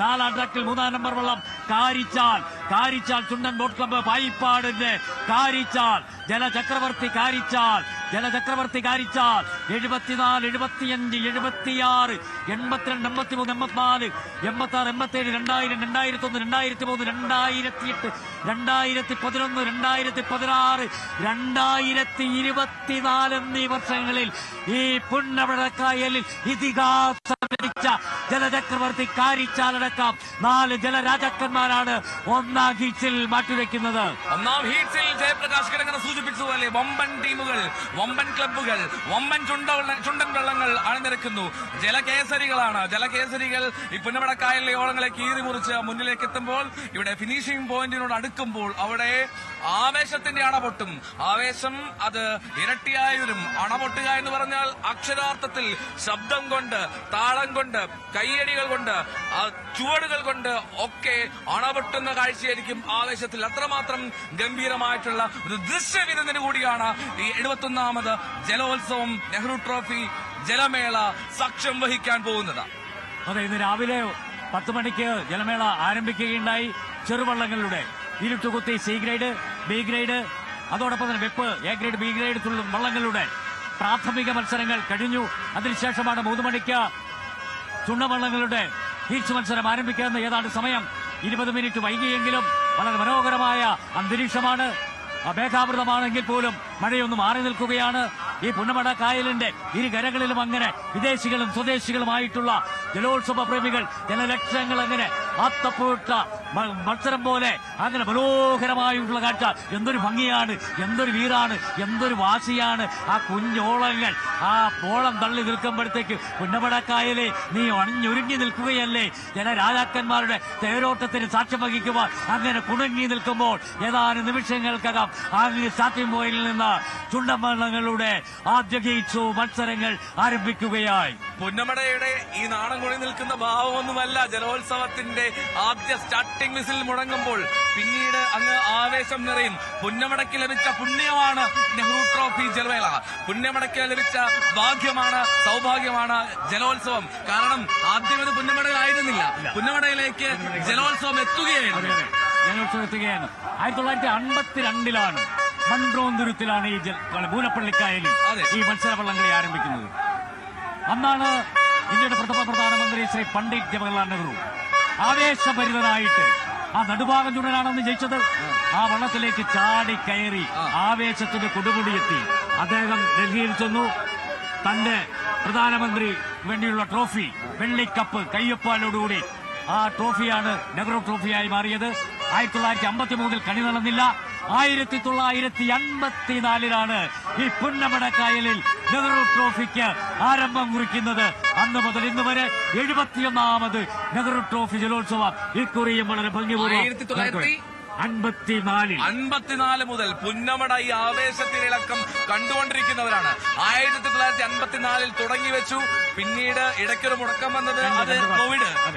4-ാം ട്രാക്കിൽ 3-ാം നമ്പർ വള്ളം Karichal Chundan boat club പായിപ്പാടിന്റെ Karichal ജലചക്രവർത്തി Karichal 74, 75, 76, 82, 83, 84, 86, 87, 2000, 2001, 2003, 2008, 2011, 2016, 2024 എന്നീ വർഷങ്ങളിൽ ഈ പുന്നമടക്കായലിൽ ഇതിഹാസം ലഭിച്ച ജലചക്രവർത്തി കാരിച്ചാലടക്കം 4 ജലരാജാക്കന്മാരാണ് ഒന്നാം ഹീറ്റ്സിൽ മാറ്റിവെക്കുന്നത്. ഒന്നാം ഹീറ്റ്സിൽ ജയപ്രകാശ് കിടങ്ങനെ സൂചിപ്പിച്ചതുപോലെ വമ്പൻ ടീമുകൾ, വമ്പൻ ക്ലബ്ബുകൾ, വമ്പൻ ചുണ്ടൻ വെള്ളങ്ങൾ അണിനിരക്കുന്നു. ജലകേസരികൾ ഈ പുന്നമടക്കായലിലെ ഓളങ്ങളെ കീറി മുറിച്ച് മുന്നിലേക്ക് എത്തുമ്പോൾ, ഇവിടെ ഫിനിഷിംഗ് പോയിന്റിനോട് അടുക്കുമ്പോൾ അവിടെ ആവേശത്തിന്റെ അണപൊട്ടും. ആവേശം അത് ഇരട്ടിയായാലും അണപൊട്ടുക എന്ന് പറഞ്ഞാൽ അക്ഷരാർത്ഥത്തിൽ ശബ്ദം കൊണ്ട്, താളം കൊണ്ട്, കയ്യടികൾ കൊണ്ട്, ചുവടുകൾ കൊണ്ട് ഒക്കെ അണപൊട്ടുന്ന കാഴ്ചയായിരിക്കും ആവേശത്തിൽ. അത്രമാത്രം ഗംഭീരമായിട്ടുള്ള ഒരു ദൃശ്യവിരുന്നിന് കൂടിയാണ് ഈ 71ാമത് ജലോത്സവം നെഹ്റു ട്രോഫി ജലമേള സാക്ഷ്യം വഹിക്കാൻ പോകുന്നത്. അതെ, ഇന്ന് രാവിലെ 10 മണിക്ക് ജലമേള ആരംഭിക്കുകയുണ്ടായി. ചെറുവള്ളങ്ങളുടെ ഇരുട്ടുകുത്തി സി ഗ്രേഡ്, ബി ഗ്രേഡ്, അതോടൊപ്പം തന്നെ വെപ്പ് എ ഗ്രേഡ്, ബി ഗ്രേഡ് വള്ളങ്ങളുടെ പ്രാഥമിക മത്സരങ്ങൾ കഴിഞ്ഞു. അതിനുശേഷമാണ് 3 മണിക്ക് ചുണ്ടവള്ളങ്ങളുടെ ഹീറ്റ്സ് മത്സരം ആരംഭിക്കുന്നത്. ഏതാണ്ട് സമയം 20 മിനിറ്റ് വൈകിയെങ്കിലും വളരെ മനോഹരമായ അന്തരീക്ഷമാണ്. മേഘാവൃതമാണെങ്കിൽ പോലും മഴയൊന്നും മാറി നിൽക്കുകയാണ്. ഈ പുന്നമടക്കായലിന്റെ ഇരുകരകളിലും അങ്ങനെ വിദേശികളും സ്വദേശികളുമായിട്ടുള്ള ജലോത്സവ പ്രേമികൾ ജനലക്ഷങ്ങൾ അങ്ങനെ ആത്തപ്പൂട്ട മത്സരം പോലെ അങ്ങനെ മനോഹരമായിട്ടുള്ള കാഴ്ച. എന്തൊരു ഭംഗിയാണ്, എന്തൊരു വീറാണ്, എന്തൊരു വാശിയാണ്. ആ കുഞ്ഞോളങ്ങൾ ആ പോളം തള്ളി നിൽക്കുമ്പോഴത്തേക്ക് പുന്നമടക്കായലെ നീ അണിഞ്ഞൊരുങ്ങി നിൽക്കുകയല്ലേ. ജനരാജാക്കന്മാരുടെ തേരോട്ടത്തിന് സാക്ഷ്യം വഹിക്കുവാൻ അങ്ങനെ കുണുങ്ങി നിൽക്കുമ്പോൾ ഏതാനും നിമിഷങ്ങൾക്കകം അങ്ങ് സ്റ്റാർട്ടിംഗ് പോയിന്റിൽ നിന്ന് ചുണ്ടൻവള്ളങ്ങളുടെ ആദ്യ ഗീച്ചു മത്സരങ്ങൾ ആരംഭിക്കുകയായി. പുന്നമടയുടെ ഈ നാണം കൊടി നിൽക്കുന്ന ഭാവമൊന്നുമല്ല ജലോത്സവത്തിന്റെ ആദ്യ സ്റ്റാർട്ടിംഗ് വിസിൽ മുഴങ്ങുമ്പോൾ. പിന്നീട് അങ്ങ് ആവേശം നിറയും. പുന്നമടയ്ക്ക് ലഭിച്ച പുണ്യമാണ് നെഹ്റു ട്രോഫി ജലമേള. പുന്നമടയ്ക്ക് ലഭിച്ച ഭാഗ്യമാണ്, സൗഭാഗ്യമാണ് ജലോത്സവം. കാരണം ആദ്യം ഇത് പുന്നമടയിലായിരുന്നില്ല, പുന്നമടയിലേക്ക് ജലോത്സവം എത്തുകയാണ്. 1952 മൺട്രോന്തുരുത്തിലാണ് ഈ മൂലപ്പള്ളിക്കായലിൽ ഈ മത്സരവള്ളംകളി ആരംഭിക്കുന്നത്. അന്നാണ് ഇന്ത്യയുടെ പ്രഥമ പ്രധാനമന്ത്രി ശ്രീ പണ്ഡിറ്റ് ജവഹർലാൽ നെഹ്റു ആവേശഭരിതനായിട്ട് ആ നടുഭാഗം ചുണ്ടനാണെന്ന് ജയിച്ചത്. ആ വള്ളത്തിലേക്ക് ചാടി കയറി ആവേശത്തിന് കൊടുമുടിയെത്തി. അദ്ദേഹം ഡൽഹിയിൽ ചെന്നു. തന്റെ പ്രധാനമന്ത്രി വേണ്ടിയുള്ള ട്രോഫി, വെള്ളിക്കപ്പ് കയ്യൊപ്പാലോടുകൂടി ആ ട്രോഫിയാണ് നെഹ്റു ട്രോഫിയായി മാറിയത്. 1953 കണി നടന്നില്ല. 1954 ഈ പുന്നമടക്കായലിൽ നെഹ്റു ട്രോഫിക്ക് ആരംഭം കുറിക്കുന്നത്. അന്ന് മുതൽ ഇന്ന് വരെ 71ാമത് നെഹ്റു ട്രോഫി ജലോത്സവം ഇക്കുറിയും വളരെ ഭംഗിപൂർവ്വം 54 മുതൽ പുന്നമട ഈ ആവേശത്തിനിളക്കം കണ്ടുകൊണ്ടിരിക്കുന്നവരാണ്. 1954 തുടങ്ങി വെച്ചു. പിന്നീട് ഇടയ്ക്കൊരു മുടക്കം വന്നത് അത്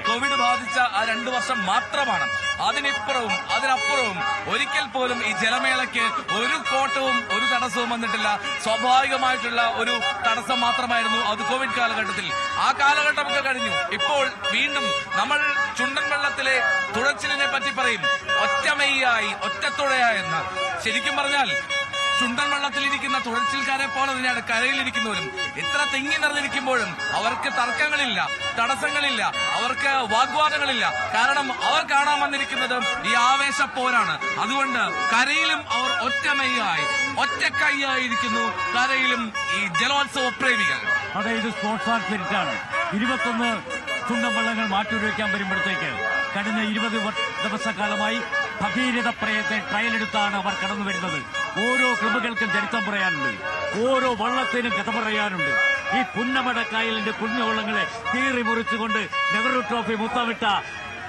കോവിഡ് ബാധിച്ച ആ 2 വർഷം മാത്രമാണ്. അതിനിപ്പുറവും അതിനപ്പുറവും ഒരിക്കൽ പോലും ഈ ജലമേളയ്ക്ക് ഒരു കോട്ടവും ഒരു തടസ്സവും വന്നിട്ടില്ല. സ്വാഭാവികമായിട്ടുള്ള ഒരു തടസ്സം മാത്രമായിരുന്നു അത് കോവിഡ് കാലഘട്ടത്തിൽ. ആ കാലഘട്ടമൊക്കെ കഴിഞ്ഞു. ഇപ്പോൾ വീണ്ടും നമ്മൾ ചുണ്ടൻ വെള്ളത്തിലെ തുഴച്ചിലിനെ പറ്റി പറയും. ഒറ്റമയ്യായി, ഒറ്റത്തുഴയായെന്ന്. ശരിക്കും പറഞ്ഞാൽ ചുണ്ടൻ വെള്ളത്തിലിരിക്കുന്ന തുഴച്ചിൽക്കാരെ പോലെ തന്നെയാണ് കരയിലിരിക്കുന്നവരും. ഇത്ര തിങ്ങി നിറഞ്ഞിരിക്കുമ്പോഴും അവർക്ക് തർക്കങ്ങളില്ല, തടസ്സങ്ങളില്ല, അവർക്ക് വാഗ്വാദങ്ങളില്ല. കാരണം അവർ കാണാൻ വന്നിരിക്കുന്നത് ഈ ആവേശപ്പോരാണ്. അതുകൊണ്ട് കരയിലും അവർ ഒറ്റമയ്യായി, ഒറ്റക്കൈയായിരിക്കുന്നു കരയിലും ഈ ജലോത്സവ പ്രേമികൾ. അതായത് സ്പോർട്സ് ആർട്ട് സ്പിരിറ്റാണ്. 21 ചുണ്ടൻ വള്ളങ്ങൾ മാറ്റിവെക്കാൻ വരുമ്പോഴത്തേക്ക് കഴിഞ്ഞ 20 ദിവസക്കാലമായി ഭഗീരഥ പ്രയത്തെ ട്രയലെടുത്താണ് അവർ കടന്നു വരുന്നത്. ഓരോ ക്ലബുകൾക്കും ചരിത്രം പറയാനുണ്ട്, ഓരോ വള്ളത്തിനും കഥ പറയാനുണ്ട്. ഈ പുന്നമടക്കായലിന്റെ പുണ്യവള്ളങ്ങളെ കീറി മുറിച്ചുകൊണ്ട് നെഹ്റു ട്രോഫി മുത്തമിട്ട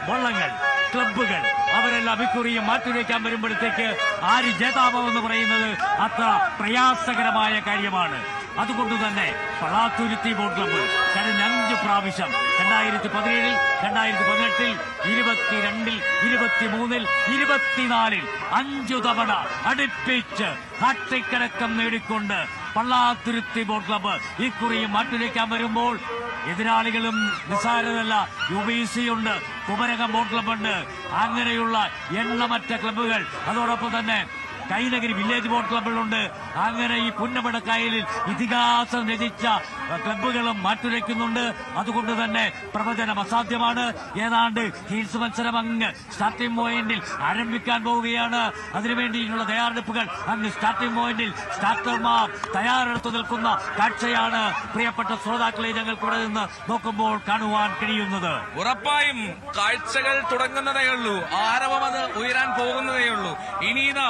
വള്ളങ്ങൾ, ക്ലബുകൾ അവരെല്ലാം ഇക്കുറിയും മാറ്റിവെക്കാൻ വരുമ്പോഴത്തേക്ക് ആര് ജേതാവെന്ന് പറയുന്നത് അത്ര പ്രയാസകരമായ കാര്യമാണ്. അതുകൊണ്ട് തന്നെ പള്ളാത്തുരുത്തി ബോട്ട് ക്ലബ്ബ് കഴിഞ്ഞ 5 പ്രാവശ്യം 2017, 2018, 22, 23, 24 5 തവണ അടുപ്പിച്ച് ഹാട്രിക് അടക്കം നേടിക്കൊണ്ട് പള്ളാത്തുരുത്തി ബോട്ട് ക്ലബ്ബ് ഇക്കുറിയും മാറ്റുരയ്ക്കാൻ വരുമ്പോൾ എതിരാളികളും നിസ്സാരമല്ല. UBC ഉണ്ട്, കുമരകം ബോട്ട് ക്ലബ്ബുണ്ട്, അങ്ങനെയുള്ള എണ്ണമറ്റ ക്ലബ്ബുകൾ, അതോടൊപ്പം തന്നെ കൈനഗിരി വില്ലേജ് ബോട്ട് ക്ലബ്ബുകളുണ്ട്. അങ്ങനെ ഈ പുന്നമടക്കായലിൽ ഇതിഹാസം രചിച്ച ക്ലബ്ബുകളും മാറ്റുരയ്ക്കുന്നുണ്ട്. അതുകൊണ്ട് തന്നെ പ്രവചനം അസാധ്യമാണ്. ഏതാണ്ട് ഹീൽസ് മത്സരം അങ്ങ് സ്റ്റാർട്ടിംഗ് പോയിന്റിൽ ആരംഭിക്കാൻ പോവുകയാണ്. അതിനുവേണ്ടിയുള്ള തയ്യാറെടുപ്പുകൾ അങ്ങ് സ്റ്റാർട്ടിംഗ് പോയിന്റിൽ സ്റ്റാർട്ടർമാർ തയ്യാറെടുത്തു നിൽക്കുന്ന കാഴ്ചയാണ് പ്രിയപ്പെട്ട ശ്രോതാക്കളെ ഞങ്ങൾക്ക് ഇവിടെ നിന്ന് നോക്കുമ്പോൾ കാണുവാൻ കഴിയുന്നത്. ഉറപ്പായും കാഴ്ചകൾ തുടങ്ങുന്നതേ ഉള്ളൂ, ആരവം അത് ഉയരാൻ പോകുന്നതേ ഉള്ളൂ. ഇനി ഇതാ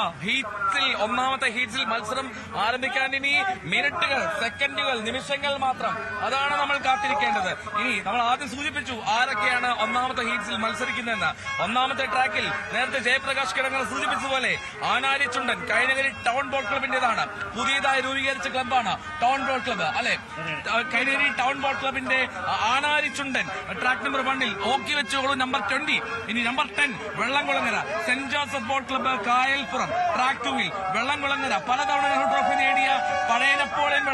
ഒന്നാമത്തെ ഹീറ്റ്സിൽ മത്സരം ആരംഭിക്കാൻ ഇനി മിനിറ്റുകൾ, സെക്കൻഡുകൾ, നിമിഷങ്ങൾ മാത്രം. അതാണ് നമ്മൾ കാത്തിരിക്കേണ്ടത്. ഇനി നമ്മൾ ആദ്യം സൂചിപ്പിച്ചു ആരൊക്കെയാണ് ഒന്നാമത്തെ ഹീറ്റ്സിൽ മത്സരിക്കുന്നതെന്ന്. ഒന്നാമത്തെ ട്രാക്കിൽ നേരത്തെ ജയപ്രകാശ് കിടങ്ങർ സൂചിപ്പിച്ചതുപോലെ ആനാരി ചുണ്ടൻ കൈനഗിരി ടൗൺ ബോട്ട് ക്ലബിന്റേതാണ്. പുതിയതായി രൂപീകരിച്ച ക്ലബ്ബാണ് ടൗൺ ബോട്ട് ക്ലബ്ബ്, അല്ലെ? കൈനഗിരി ടൗൺ ബോട്ട് ക്ലബിന്റെ ആനാരി ചുണ്ടൻ ട്രാക്ക് നമ്പർ 1 ഓക്കി വെച്ചോളൂ, നമ്പർ 20. ഇനി number 10 Vellamkulangara saint Joseph boat club Kayalpuram. Track 2 Vellamkulangara പലതവണ നെഹ്റു ട്രോഫി നേടിയ പഴയ നെപ്പോളിയൻ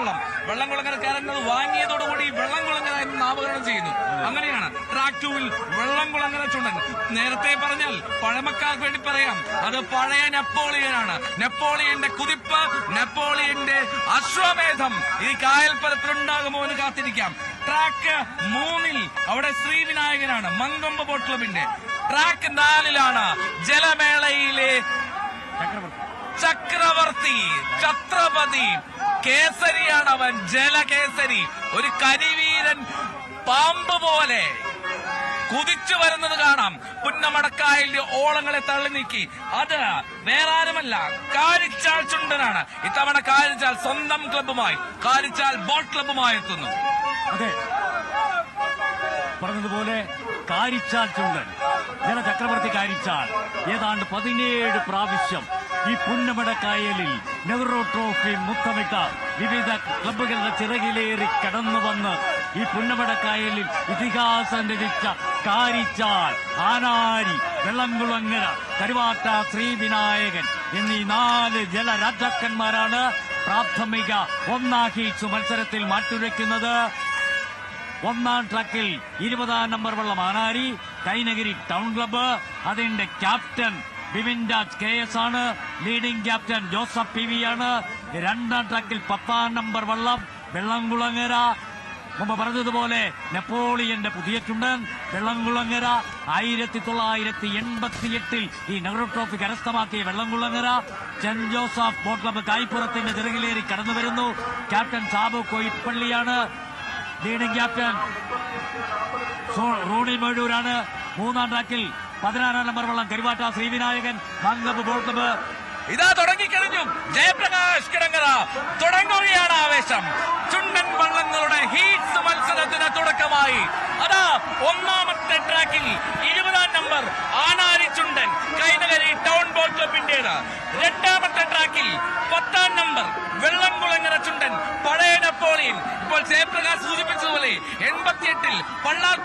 വെള്ളംകുളങ്ങരക്കാരൻ വാങ്ങിയതോടുകൂടി വെള്ളംകുളങ്ങര എന്ന് നാമകരണം ചെയ്യുന്നു. അങ്ങനെയാണ് ട്രാക്ക് 2 വെള്ളംകുളങ്ങര ചുണ്ടൻ. നേരത്തെ പറഞ്ഞാൽ പഴമക്കാർക്ക് വേണ്ടി പറയാം, അത് പഴയ നെപ്പോളിയനാണ്. നെപ്പോളിയന്റെ കുതിപ്പ്, നെപ്പോളിയന്റെ അശ്വമേധം ഈ കായൽപ്പുറത്തിലുണ്ടാകുമോ എന്ന് കാത്തിരിക്കാം. ട്രാക്ക് 3 അവിടെ ശ്രീവിനായകനാണ്, മങ്കൊമ്പ് ബോട്ട് ക്ലബിന്റെ. ട്രാക്ക് 4 ജലമേളയിലെ ചക്രവർത്തി, ഛത്രപതി, കേസരിയാണ് അവൻ, ജലകേസരി. ഒരു കരിവീരൻ പാമ്പ് പോലെ കുതിച്ചു വരുന്നത് കാണാം. പുന്നമടക്കായലിന്റെ ഓളങ്ങളെ തള്ളി നീക്കി. അത് വേറെ ആരുമല്ല, കാരിച്ചാൽ ചുണ്ടനാണ്. ഇത്തവണ കാരിച്ചാൽ സ്വന്തം ക്ലബ്ബുമായി, കാരിച്ചാൽ ബോട്ട് ക്ലബ്ബുമായി എത്തുന്നു. അതെ, പറഞ്ഞതുപോലെ കാരിച്ചാൽ ചുണ്ടൻ, ജലചക്രവർത്തി കാരിച്ചാൽ ഏതാണ്ട് 17 പ്രാവശ്യം ഈ പുന്നമടക്കായലിൽ നെഹ്റു ട്രോഫി മുത്തമിട്ട വിവിധ ക്ലബ്ബുകളുടെ ചിറകിലേറി കടന്നു വന്ന് ഈ പുന്നമടക്കായലിൽ ഇതിഹാസം രചിച്ച കാരിച്ചാൽ, ആനാരി, വെള്ളംകുളങ്ങര, കരുവാറ്റ, ശ്രീവിനായകൻ എന്നീ 4 ജലരാജാക്കന്മാരാണ് പ്രാഥമിക 1 ഹീറ്റ്സ് മത്സരത്തിൽ മാറ്റുരയ്ക്കുന്നത്. 1 ട്രാക്കിൽ 20 നമ്പർ വള്ളം ആനാരി കൈനഗിരി ടൗൺ ക്ലബ്ബ്. അതിന്റെ ക്യാപ്റ്റൻ ബിപിൻ രാജ് KS ആണ്. ലീഡിംഗ് ക്യാപ്റ്റൻ ജോസഫ് PV ആണ്. 2 ട്രാക്കിൽ 10 നമ്പർ വള്ളം വെള്ളംകുളങ്ങര. മുമ്പ് പറഞ്ഞതുപോലെ നെപ്പോളിയന്റെ പുതിയ ചുണ്ടൻ വെള്ളംകുളങ്ങര. 1988 ഈ നെഹ്റു ട്രോഫി കരസ്ഥമാക്കിയ Vellamkulangara. Saint Joseph boat club കായ്പുറത്തിന്റെ ചിറകിലേറി കടന്നു വരുന്നു. ക്യാപ്റ്റൻ സാബു കോയിപ്പള്ളിയാണ്. ലീഡിംഗ് ക്യാപ്റ്റൻ റോണി മേഴൂരാണ്. 3 ട്രാക്കിൽ 16 നമ്പർ വള്ളം കരുവാറ്റ ശ്രീവിനായകൻ, മങ്കൊമ്പ് ബോട്ട് ക്ലബ്ബ്. ഇതാ തുടങ്ങിക്കഴിഞ്ഞു. ജയപ്രകാശ് കിടങ്ങറ തുടങ്ങുകയാണ് ആവേശം. ചുണ്ടൻ വള്ളങ്ങളുടെ ഹീറ്റ്സ് മത്സരത്തിന് തുടക്കമായി. അതാ ഒന്നാമത്തെ ട്രാക്കിൽ 20 നമ്പർ ആനാരി ചുണ്ടൻ കൈനഗരി ടൗൺ ബോട്ട് ക്ലബിന്റേത്. 2ാമത്തെ ട്രാക്കിൽ 10 നമ്പർ വെള്ളംകുളങ്ങര ചുണ്ടൻ പഴയ നെപ്പോളിയൻ. ഇപ്പോൾ ജയപ്രകാശ് സൂചിപ്പിച്ചതുപോലെ 88 പള്ളാ